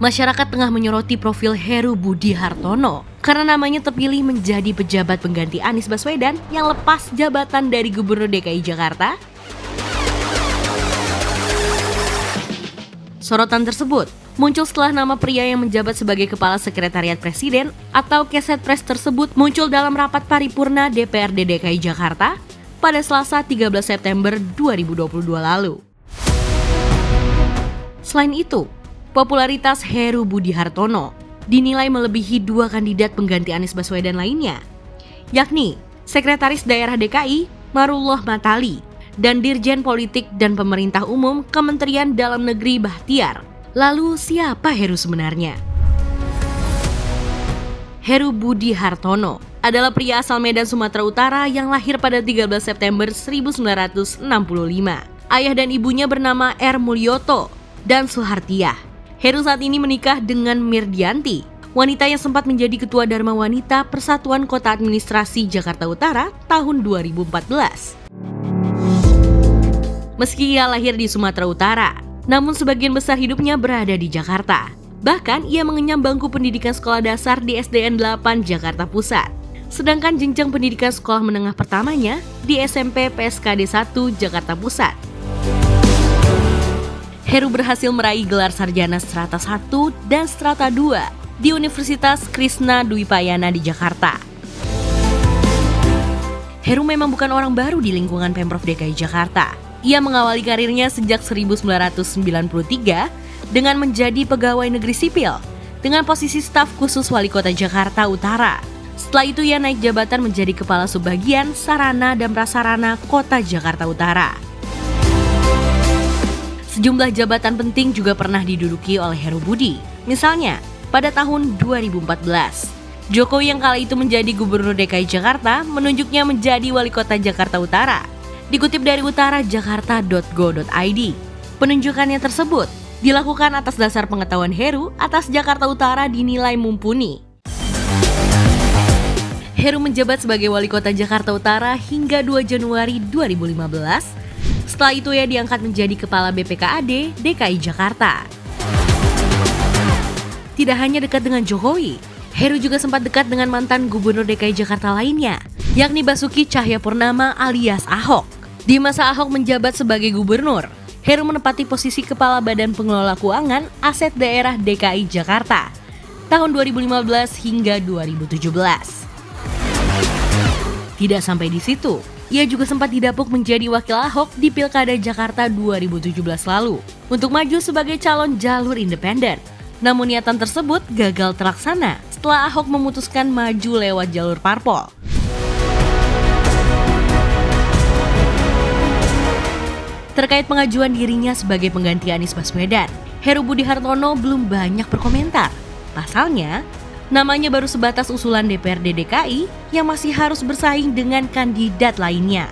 Masyarakat tengah menyoroti profil Heru Budi Hartono karena namanya terpilih menjadi pejabat pengganti Anies Baswedan yang lepas jabatan dari Gubernur DKI Jakarta. Sorotan tersebut muncul setelah nama pria yang menjabat sebagai Kepala Sekretariat Presiden atau Kesetpres tersebut muncul dalam rapat paripurna DPRD DKI Jakarta pada Selasa 13 September 2022 lalu. Selain itu, popularitas Heru Budi Hartono dinilai melebihi dua kandidat pengganti Anies Baswedan lainnya, yakni Sekretaris Daerah DKI Marullah Matali dan Dirjen Politik dan Pemerintah Umum Kementerian Dalam Negeri Bahtiar. Lalu siapa Heru sebenarnya? Heru Budi Hartono adalah pria asal Medan, Sumatera Utara yang lahir pada 13 September 1965. Ayah dan ibunya bernama R. Mulyoto dan Suhartiah. Heru saat ini menikah dengan Mirdianti, wanita yang sempat menjadi Ketua Dharma Wanita Persatuan Kota Administrasi Jakarta Utara tahun 2014. Meski ia lahir di Sumatera Utara, namun sebagian besar hidupnya berada di Jakarta. Bahkan ia mengenyam bangku pendidikan sekolah dasar di SDN 8 Jakarta Pusat. Sedangkan jenjang pendidikan sekolah menengah pertamanya di SMP PSKD 1 Jakarta Pusat. Heru berhasil meraih gelar sarjana strata 1 dan strata 2 di Universitas Krishna Dwipayana di Jakarta. Heru memang bukan orang baru di lingkungan Pemprov DKI Jakarta. Ia mengawali karirnya sejak 1993 dengan menjadi pegawai negeri sipil dengan posisi staf khusus Wali Kota Jakarta Utara. Setelah itu ia naik jabatan menjadi Kepala Subbagian Sarana dan Prasarana Kota Jakarta Utara. Sejumlah jabatan penting juga pernah diduduki oleh Heru Budi. Misalnya, pada tahun 2014, Jokowi yang kala itu menjadi Gubernur DKI Jakarta menunjuknya menjadi Wali Kota Jakarta Utara. Dikutip dari utarajakarta.go.id, penunjukannya tersebut dilakukan atas dasar pengetahuan Heru atas Jakarta Utara dinilai mumpuni. Heru menjabat sebagai Wali Kota Jakarta Utara hingga 2 Januari 2015. Setelah itu ia diangkat menjadi Kepala BPKAD DKI Jakarta. Tidak hanya dekat dengan Jokowi, Heru juga sempat dekat dengan mantan Gubernur DKI Jakarta lainnya, yakni Basuki Cahayapurnama alias Ahok. Di masa Ahok menjabat sebagai gubernur, Heru menempati posisi Kepala Badan Pengelola Keuangan Aset Daerah DKI Jakarta tahun 2015 hingga 2017. Tidak sampai di situ, ia juga sempat didapuk menjadi wakil Ahok di Pilkada Jakarta 2017 lalu untuk maju sebagai calon jalur independen. Namun niatan tersebut gagal terlaksana setelah Ahok memutuskan maju lewat jalur parpol. Terkait pengajuan dirinya sebagai pengganti Anies Baswedan, Heru Budi Hartono belum banyak berkomentar. Pasalnya, namanya baru sebatas usulan DPRD DKI yang masih harus bersaing dengan kandidat lainnya.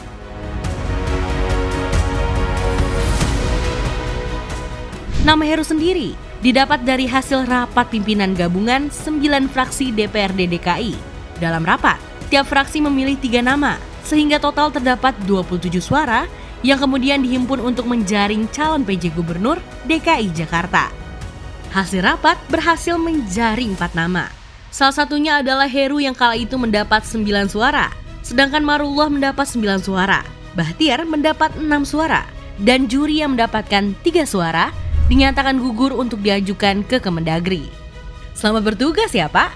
Nama Heru sendiri didapat dari hasil rapat pimpinan gabungan 9 fraksi DPRD DKI. Dalam rapat, tiap fraksi memilih 3 nama, sehingga total terdapat 27 suara yang kemudian dihimpun untuk menjaring calon PJ Gubernur DKI Jakarta. Hasil rapat berhasil menjaring 4 nama. Salah satunya adalah Heru yang kala itu mendapat 9 suara, sedangkan Marullah mendapat 9 suara, Bahtiar mendapat 6 suara, dan juri yang mendapatkan 3 suara dinyatakan gugur untuk diajukan ke Kemendagri. Selamat bertugas ya Pak!